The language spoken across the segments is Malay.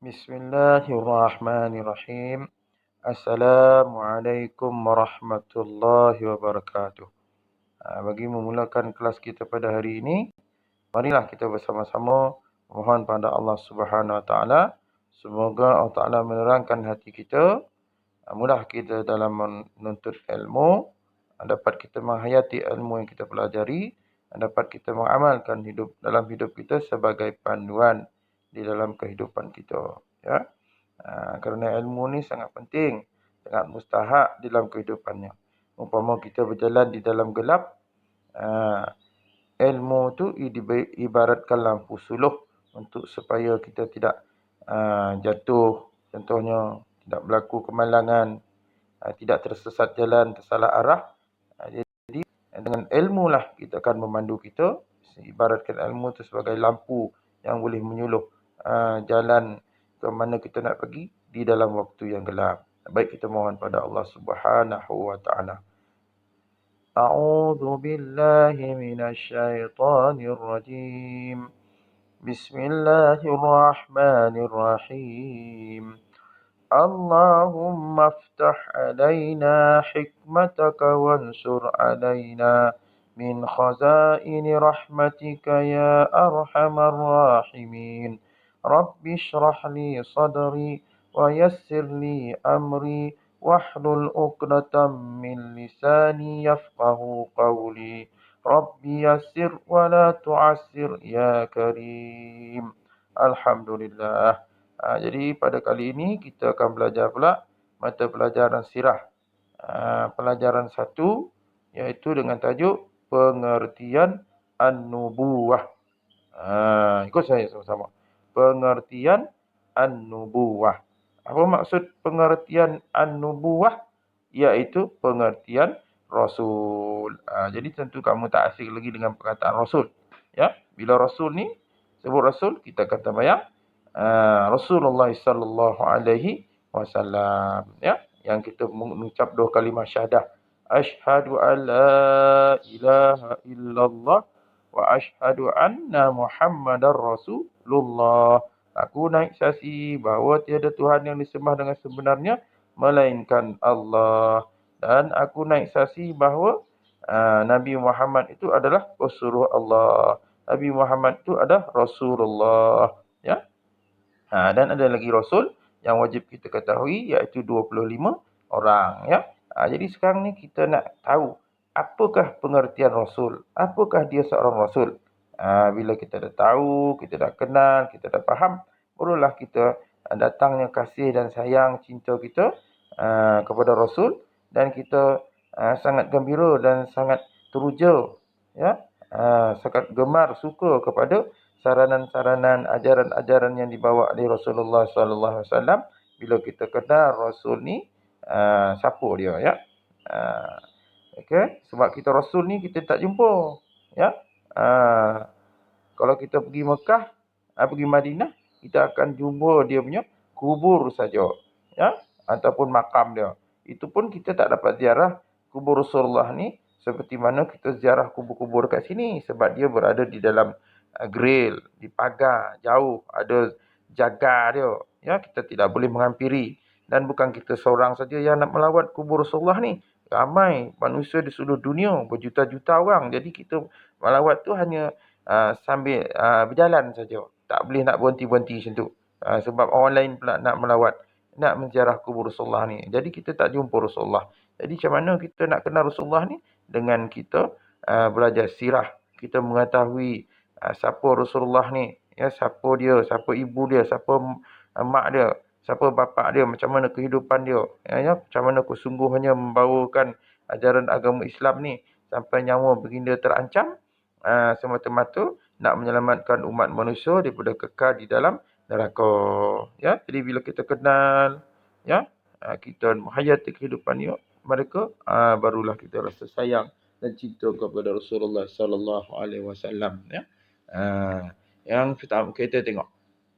Bismillahirrahmanirrahim. Assalamualaikum warahmatullahi wabarakatuh. Bagi memulakan kelas kita pada hari ini, marilah kita bersama-sama mohon pada Allah Subhanahu Wa Taala, semoga Allah Taala menerangkan hati kita, mudah kita dalam menuntut ilmu, dapat kita menghayati ilmu yang kita pelajari, dapat kita mengamalkan dalam hidup kita sebagai panduan di dalam kehidupan kita. Ya. Kerana ilmu ni sangat penting, sangat mustahak dalam kehidupannya. Umpama kita berjalan di dalam gelap, ilmu tu ibaratkan lampu suluh untuk supaya kita tidak jatuh, contohnya tidak berlaku kemalangan, tidak tersesat jalan, tersalah arah. Jadi dengan ilmu lah kita akan memandu kita. Ibaratkan ilmu tu sebagai lampu yang boleh menyuluh jalan ke mana kita nak pergi di dalam waktu yang gelap. Baik, kita mohon pada Allah Subhanahu Wa Taala. A'udzu billahi minasy syaithanir rajim. Bismillahirrahmanirrahim. Allahumma aftah alaina hikmataka wansur alaina min khazaini rahmatika ya arhamar rahimin. Rabbi shrah li sadri wa yassir li amri wahlul 'uqdatam min lisani yafqahu qawli. Rabbi yassir wa la tu'assir ya karim. Alhamdulillah. Jadi pada kali ini kita akan belajar pula mata pelajaran sirah. Pelajaran 1 iaitu dengan tajuk pengertian an-nubuwah. Ikut saya sama-sama. Pengertian an-nubuwah. Apa maksud pengertian an-nubuwah? Iaitu pengertian Rasul. Jadi tentu kamu tak asing lagi dengan perkataan Rasul. Ya, bila Rasul ni sebut Rasul, kita kata bayang Rasulullah sallallahu alaihi wasallam. Ya, yang kita mengucap 2 kalimah syahadah. Asyhadu an la ilaha illallah wa asyhadu anna Muhammadar Rasulullah. Aku naik saksi bahawa tiada Tuhan yang disembah dengan sebenarnya melainkan Allah. Dan aku naik saksi bahawa Nabi Muhammad itu adalah Rasulullah Allah. Nabi Muhammad itu adalah Rasulullah. Ya. Dan ada lagi Rasul yang wajib kita ketahui iaitu 25 orang. Ya. Jadi sekarang ni kita nak tahu apakah pengertian Rasul? Apakah dia seorang Rasul? Bila kita dah tahu, kita dah kenal, kita dah faham, barulah kita datangnya kasih dan sayang cinta kita kepada Rasul, dan kita sangat gembira dan sangat teruja, ya, sangat gemar, suka kepada saranan-saranan, ajaran-ajaran yang dibawa oleh Rasulullah sallallahu alaihi wasallam. Bila kita kenal Rasul ni, siapa dia, ya. Okey, sebab kita Rasul ni kita tak jumpa, ya. Kalau kita pergi Mekah, pergi Madinah, kita akan jumpa dia punya kubur saja, ya, ataupun makam dia. Itu pun kita tak dapat ziarah kubur Rasulullah ni seperti mana kita ziarah kubur-kubur kat sini, sebab dia berada di dalam grill, di pagar, jauh, ada jaga dia. Ya, kita tidak boleh menghampiri. Dan bukan kita seorang saja yang nak melawat kubur Rasulullah ni. Ramai manusia di seluruh dunia, berjuta-juta orang. Jadi kita melawat tu hanya sambil berjalan saja. Tak boleh nak berhenti-berhenti macam tu. Sebab orang lain pula nak melawat, nak menziarah kubur Rasulullah ni. Jadi kita tak jumpa Rasulullah. Jadi macam mana kita nak kenal Rasulullah ni? Dengan kita belajar sirah. Kita mengetahui siapa Rasulullah ni, ya, siapa dia, siapa ibu dia, siapa mak dia, siapa bapa dia, macam mana kehidupan dia, ya, macam mana kesungguhannya membawakan ajaran agama Islam ni sampai nyawa baginda terancam, semata-mata nak menyelamatkan umat manusia daripada kekal di dalam neraka. Ya, jadi bila kita kenal, ya, kita menghayati kehidupan mereka, barulah kita rasa sayang dan cinta kepada Rasulullah sallallahu alaihi wasallam, ya. Yang pertama kita tengok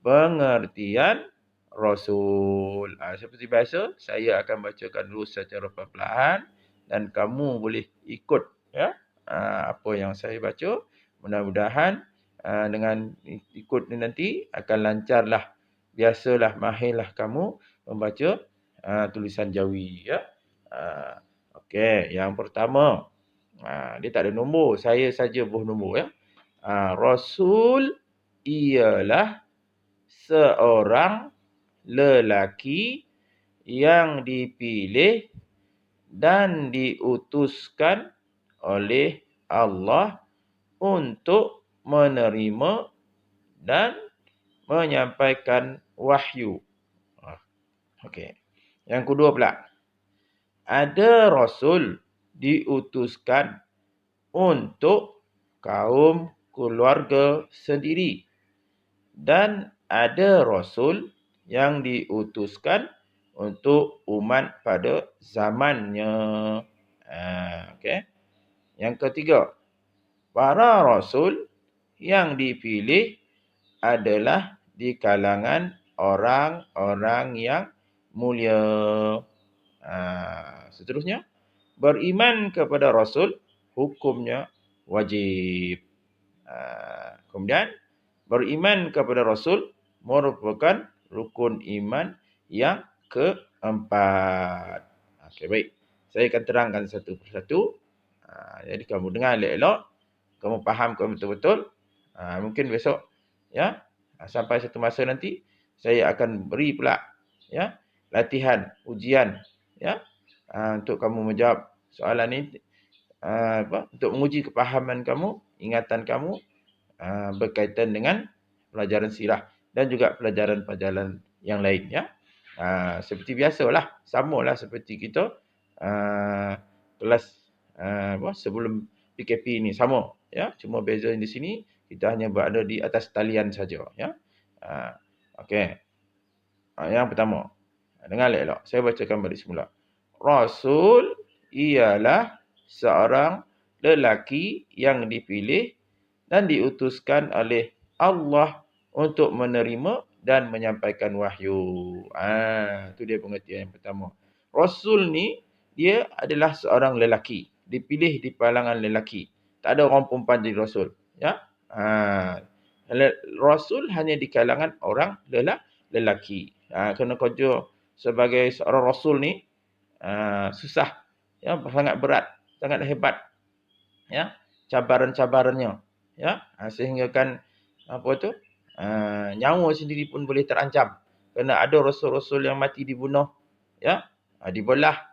pengertian Rasul. Seperti biasa, saya akan bacakan dulu secara perlahan dan kamu boleh ikut, ya, apa yang saya baca. Mudah-mudahan dengan ikut ni nanti akan lancarlah biasalah, mahirlah kamu membaca tulisan Jawi, ya. Okey, yang pertama, dia tak ada nombor, saya saja buah nombor, ya. Rasul ialah seorang lelaki yang dipilih dan diutuskan oleh Allah untuk menerima dan menyampaikan wahyu. Okey. Yang kedua pula, ada Rasul diutuskan untuk kaum keluarga sendiri. Dan ada Rasul yang diutuskan untuk umat pada zamannya. Okey. Yang ketiga, para Rasul yang dipilih adalah di kalangan orang-orang yang mulia. Seterusnya, beriman kepada Rasul hukumnya wajib. Kemudian, beriman kepada Rasul merupakan rukun iman yang keempat. Okey, baik. Saya akan terangkan satu persatu. Jadi kamu dengar elok-elok, kamu fahamkan betul-betul. Mungkin besok, ya, sampai satu masa nanti saya akan beri pula, ya, latihan, ujian, ya, untuk kamu menjawab soalan ini, untuk menguji kepahaman kamu, ingatan kamu berkaitan dengan pelajaran sirah dan juga pelajaran-pelajaran yang lain, ya. Seperti biasalah, samalah seperti kita kelas sebelum PKP ni sama, ya. Cuma beza di sini kita hanya berada di atas talian saja, ya. Okey. Yang pertama, dengar elok-elok. Saya bacakan balik semula. Rasul ialah seorang lelaki yang dipilih dan diutuskan oleh Allah untuk menerima dan menyampaikan wahyu. Itu dia pengertian yang pertama. Rasul ni, dia adalah seorang lelaki. Dipilih di kalangan lelaki. Tak ada orang perempuan jadi Rasul. Ya? Rasul hanya di kalangan orang lelaki. Kena kerja sebagai seorang Rasul ni, susah. Ya, sangat berat. Sangat hebat. Ya, cabaran-cabarannya, ya, sehingga kan nyawa sendiri pun boleh terancam kerana ada rasul-rasul yang mati dibunuh, ya, dibelah,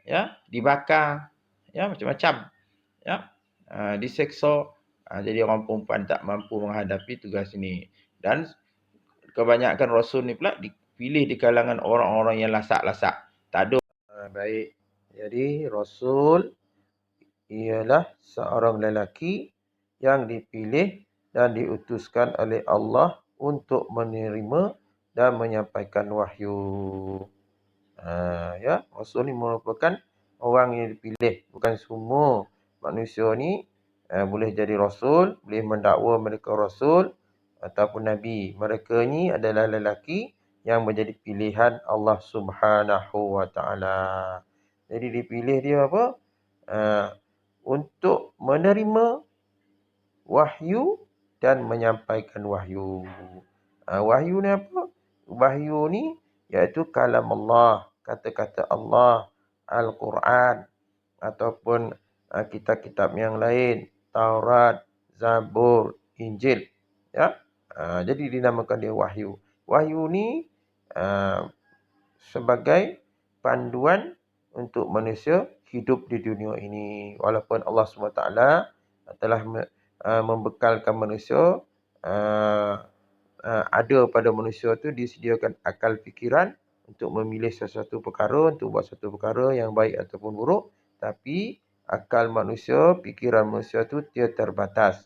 ya, dibakar, ya, macam-macam, ya, diseksa. Jadi orang perempuan tak mampu menghadapi tugas ini. Dan kebanyakan rasul ni pula dipilih di kalangan orang-orang yang lasak-lasak. Tak ada. Baik. Jadi rasul ialah seorang lelaki yang dipilih dan diutuskan oleh Allah untuk menerima dan menyampaikan wahyu. Ya, Rasul ni merupakan orang yang dipilih. Bukan semua manusia ni boleh jadi Rasul, boleh mendakwa mereka Rasul ataupun Nabi. Mereka ni adalah lelaki yang menjadi pilihan Allah Subhanahu Wa Taala. Jadi dipilih dia apa? Untuk menerima wahyu dan menyampaikan wahyu. Wahyu ni apa? Wahyu ni iaitu kalam Allah, kata-kata Allah, Al-Quran ataupun kitab-kitab yang lain, Taurat, Zabur, Injil, ya. Jadi dinamakan dia wahyu. Wahyu ni sebagai panduan untuk manusia hidup di dunia ini. Walaupun Allah SWT telah membekalkan manusia, ada pada manusia tu disediakan akal fikiran untuk memilih sesuatu perkara, untuk buat satu perkara yang baik ataupun buruk. Tapi akal manusia, fikiran manusia tu dia terbatas.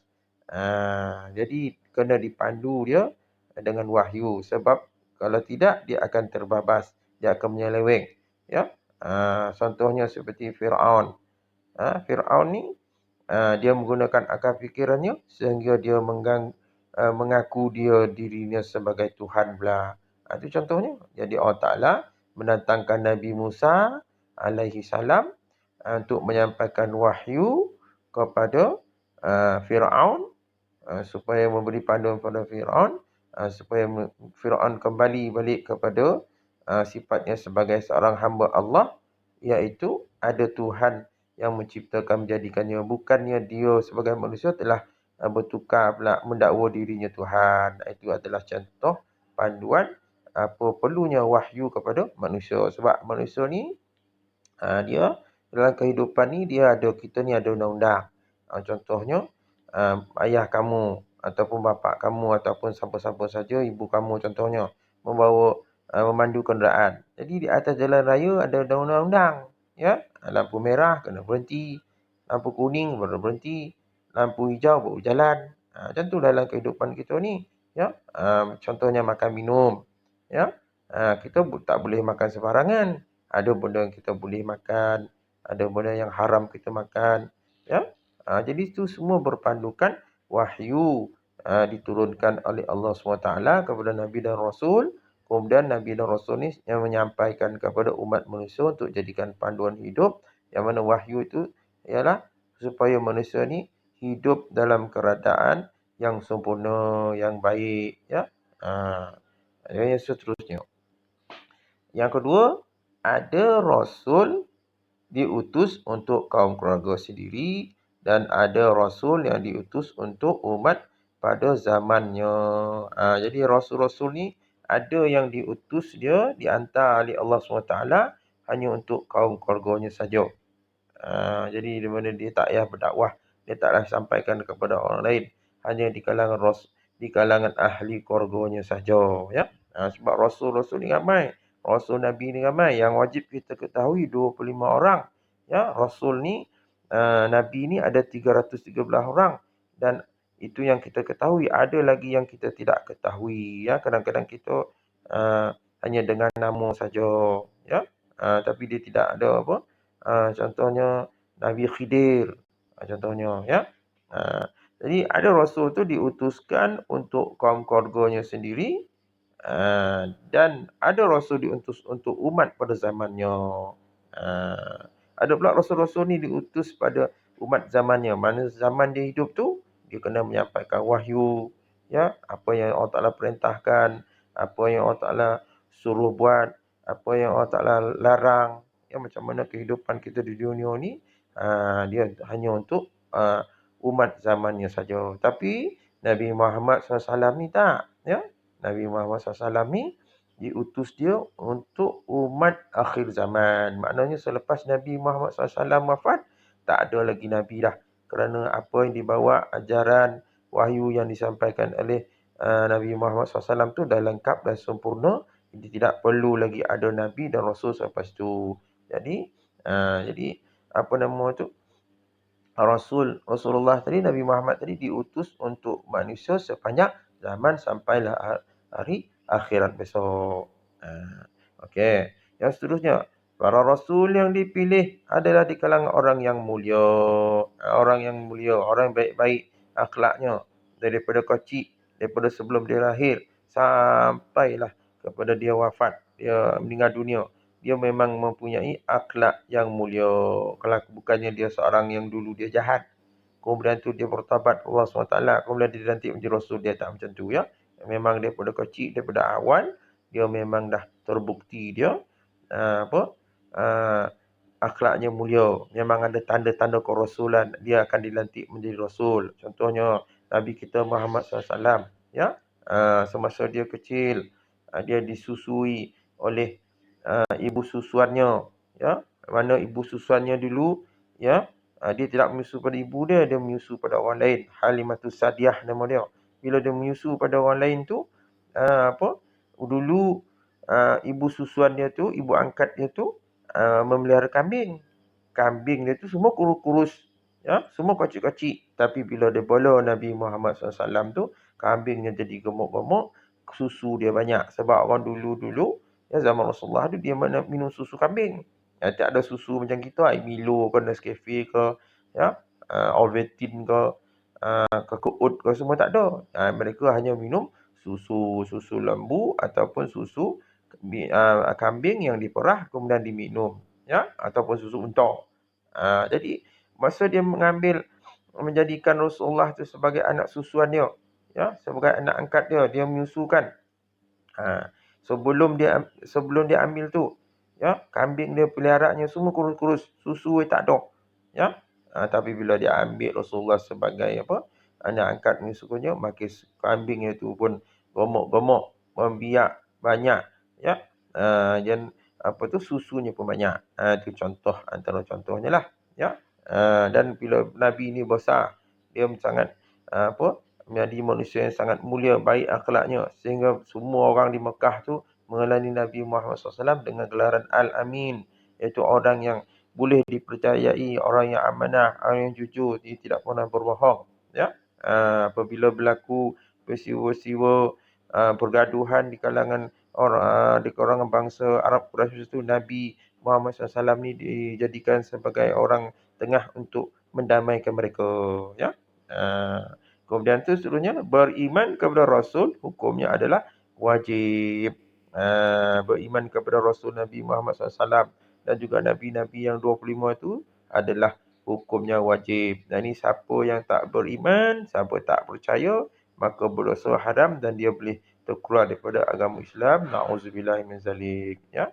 Jadi kena dipandu dia dengan wahyu. Sebab kalau tidak dia akan terbabas, dia akan menyeleweng. Ya. Contohnya seperti Fir'aun. Fir'aun ni dia menggunakan akal fikirannya sehingga dia mengaku dirinya sebagai Tuhan pula. Itu contohnya. Jadi Allah Ta'ala mendatangkan Nabi Musa alaihi salam untuk menyampaikan wahyu kepada Fir'aun supaya memberi panduan kepada Fir'aun supaya Firaun kembali balik kepada sifatnya sebagai seorang hamba Allah, iaitu ada Tuhan yang menciptakan menjadikannya, bukannya dia sebagai manusia telah bertukar pula mendakwa dirinya Tuhan. Itu adalah contoh panduan apa perlunya wahyu kepada manusia. Sebab manusia ni dia dalam kehidupan ni kita ni ada undang-undang. Contohnya ayah kamu ataupun bapa kamu ataupun siapa-siapa saja, ibu kamu contohnya membawa memandu kenderaan. Jadi di atas jalan raya ada undang-undang, ya. Lampu merah kena berhenti, lampu kuning baru berhenti, lampu hijau baru jalan. Macam tu dalam kehidupan kita ni, ya. Contohnya makan minum, ya. Kita tak boleh makan sembarangan. Ada benda yang kita boleh makan, ada benda yang haram kita makan, ya. Jadi itu semua berpandukan wahyu diturunkan oleh Allah SWT kepada Nabi dan Rasul. Kemudian Nabi dan Rasul ni yang menyampaikan kepada umat manusia untuk jadikan panduan hidup, yang mana wahyu itu ialah supaya manusia ni hidup dalam keadaan yang sempurna, yang baik, ya. Yang seterusnya. Yang kedua, ada Rasul diutus untuk kaum keluarga sendiri dan ada Rasul yang diutus untuk umat pada zamannya. Jadi Rasul-Rasul ni ada yang diutus dia dihantar oleh Allah SWT hanya untuk kaum keluarganya saja. Jadi di mana dia tak payah berdakwah, dia taklah sampaikan kepada orang lain, hanya di kalangan ahli keluarganya saja, ya. Sebab Rasul-Rasul ni ramai. Rasul Nabi ni ramai. Yang wajib kita ketahui 25 orang. Ya, Rasul ni, Nabi ni ada 313 orang. Dan itu yang kita ketahui. Ada lagi yang kita tidak ketahui. Ya, kadang-kadang kita hanya dengar nama saja. Ya, tapi dia tidak ada apa. Contohnya Nabi Khidir. Contohnya, ya. Jadi ada Rasul tu diutuskan untuk kaum keluarganya sendiri. Dan ada Rasul diutus untuk umat pada zamannya. Ada pula Rasul-Rasul ni diutus pada umat zamannya. Mana zaman dia hidup tu, dia kena menyampaikan wahyu. Ya, apa yang Allah Ta'ala perintahkan, apa yang Allah Ta'ala suruh buat, apa yang Allah Ta'ala larang. Ya, macam mana kehidupan kita di dunia ni, dia hanya untuk umat zamannya saja. Tapi Nabi Muhammad SAW ni tak. Ya, Nabi Muhammad SAW ni diutus dia untuk umat akhir zaman. Maknanya selepas Nabi Muhammad SAW wafat, tak ada lagi Nabi dah. Kerana apa yang dibawa, ajaran, wahyu yang disampaikan oleh Nabi Muhammad SAW tu dah lengkap dan sempurna. Jadi tidak perlu lagi ada Nabi dan Rasul selepas tu. Jadi apa nama tu? Rasulullah tadi, Nabi Muhammad tadi diutus untuk manusia sepanjang zaman sampailah hari akhirat besok. Okey. Yang seterusnya, para rasul yang dipilih adalah di kalangan orang yang mulia. Orang yang mulia, orang yang baik-baik akhlaknya. Daripada kecil, daripada sebelum dia lahir, sampailah kepada dia wafat, dia meninggal dunia. Dia memang mempunyai akhlak yang mulia. Kalau bukannya dia seorang yang dulu dia jahat, kemudian tu dia bertawabat Allah SWT, kemudian dia dilantik menjadi Rasul, dia tak macam tu, ya. Memang daripada kecil, daripada awal, dia memang dah terbukti dia akhlaknya mulia. Memang ada tanda-tanda kerasulan, dia akan dilantik menjadi Rasul. Contohnya Nabi kita Muhammad SAW, ya. Semasa dia kecil, dia disusui oleh ibu susuannya, ya. Mana ibu susuannya dulu, ya, dia tidak menyusu pada ibu dia menyusu pada orang lain. Halimatus Sadiah nama dia. Bila dia menyusu pada orang lain tu, dulu ibu susuan dia tu, ibu angkat dia tu memelihara kambing. Kambing dia tu semua kurus-kurus, ya, semua kecil-kecil. Tapi bila dia bela Nabi Muhammad SAW tu, kambingnya jadi gemuk-gemuk, susu dia banyak. Sebab orang dulu-dulu, ya, zaman Rasulullah tu, dia mana minum susu kambing. Ya, tak ada susu macam kita, air Milo ke, Nescafe ke, ya, Ovaltine ke, Kekuut ke, semua tak ada. Mereka hanya minum susu lembu ataupun susu kambing yang diperah kemudian diminum, ya, ataupun susu unta. Jadi masa dia menjadikan Rasulullah tu sebagai anak susuan dia, ya, sebagai anak angkat dia menyusukan. Sebelum dia ambil tu, ya, kambing dia peliharanya semua kurus-kurus, susu tak ada. Ya. Tapi bila dia ambil Rasulullah sebagai apa? Anak angkat menyusukannya, maka kambing itu pun gemuk-gemuk, membiak banyak, ya. Dan apa tu susunya pun banyak. Itu contoh antara contohnya lah, ya. Dan bila Nabi ni besar, dia sangat apa? Menjadi manusia yang sangat mulia, baik akhlaknya, sehingga semua orang di Mekah tu mengenali Nabi Muhammad SAW dengan gelaran Al-Amin, iaitu orang yang boleh dipercayai, orang yang amanah, orang yang jujur, dia tidak pernah berbohong. Ya, apabila berlaku peristiwa-peristiwa pergaduhan di kalangan di kalangan bangsa Arab Quraisy itu, Nabi Muhammad SAW ni dijadikan sebagai orang tengah untuk mendamaikan mereka. Ya. Kemudian tu seterusnya, beriman kepada Rasul hukumnya adalah wajib. Beriman kepada Rasul Nabi Muhammad SAW dan juga Nabi-Nabi yang 25 itu adalah hukumnya wajib. Dan ini siapa yang tak beriman, siapa tak percaya, maka berdosa haram dan dia boleh terkeluar daripada agama Islam. Na'udzubillah min zalik. Ya.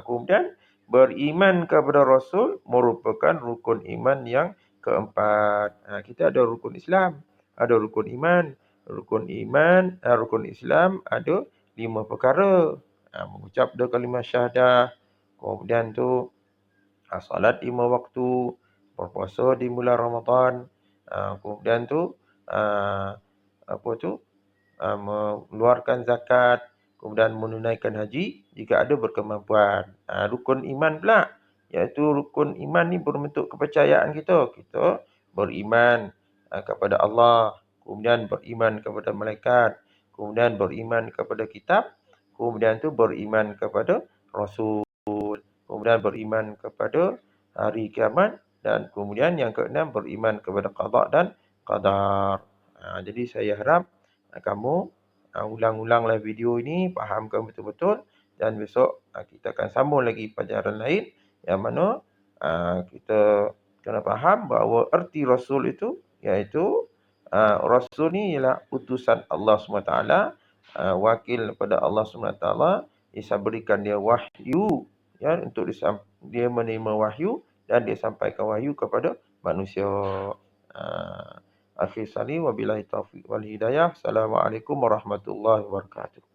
Kemudian beriman kepada Rasul merupakan rukun iman yang keempat. Kita ada rukun Islam, ada rukun iman. Rukun Islam ada 5 perkara. Mengucap 2 kalimah syahadah. Kemudian tu salat 5 waktu, berpuasa di bulan Ramadan. Kemudian tu mengeluarkan zakat, kemudian menunaikan haji jika ada berkemampuan. Rukun iman pula, iaitu rukun iman ni berbentuk kepercayaan kita. Kita beriman kepada Allah, kemudian beriman kepada malaikat, kemudian beriman kepada kitab, kemudian tu beriman kepada Rasul, kemudian beriman kepada hari kiamat, dan kemudian yang keenam beriman kepada qada dan qadar. Jadi saya harap kamu ulang-ulanglah video ini, fahamkan betul-betul, dan besok kita akan sambung lagi pelajaran lain yang mana kita kena faham bahawa erti Rasul itu iaitu Rasul ni ialah utusan Allah SWT, wakil daripada Allah SWT. Isa berikan dia wahyu, ya, untuk dia menerima wahyu dan dia sampaikan wahyu kepada manusia. Akhir sekali, wabillahi taufiq wal hidayah. Assalamualaikum warahmatullahi wabarakatuh.